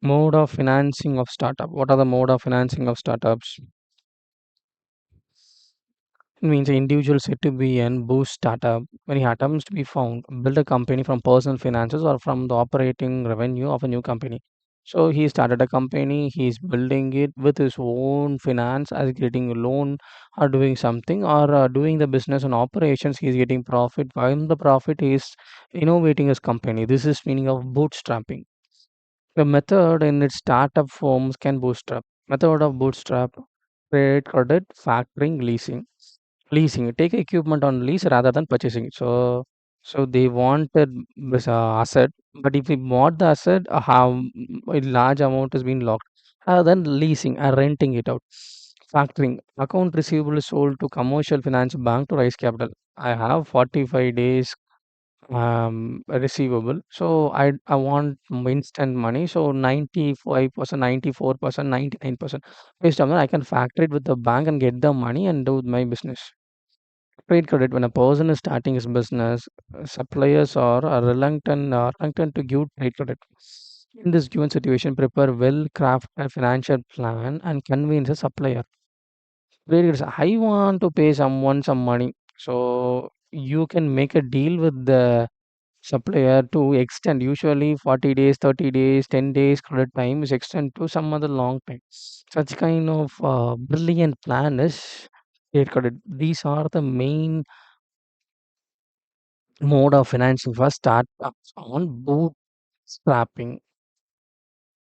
Mode of financing of startup. What are the mode of financing of startups? It means an individual said to be an boost startup when he attempts to be found, build a company from personal finances or from the operating revenue of a new company. So he started a company, he's building it with his own finance as getting a loan or doing something or doing the business and operations, he's getting profit. While the profit is innovating his company. This is meaning of bootstrapping. The method in its startup forms can bootstrap. Method of bootstrap, trade credit, factoring, leasing. Leasing, take equipment on lease rather than purchasing it. So they wanted this asset, but if we bought the asset, how a large amount is being locked. Then leasing, renting it out. Factoring, account receivable is sold to commercial finance bank to raise capital. I have 45 days receivable, so I want instant money. So 95%, 94%, 99%. Based on that, I can factor it with the bank and get the money and do my business. Trade credit, when a person is starting his business, suppliers are reluctant to give trade credit. In this given situation, prepare well-crafted financial plan and convince a supplier. Trade credit, I want to pay someone some money. So you can make a deal with the supplier to extend. Usually 40 days, 30 days, 10 days credit time is extend to some other long time. Such kind of brilliant plan is trade credit. These are the main mode of financing for startups on bootstrapping.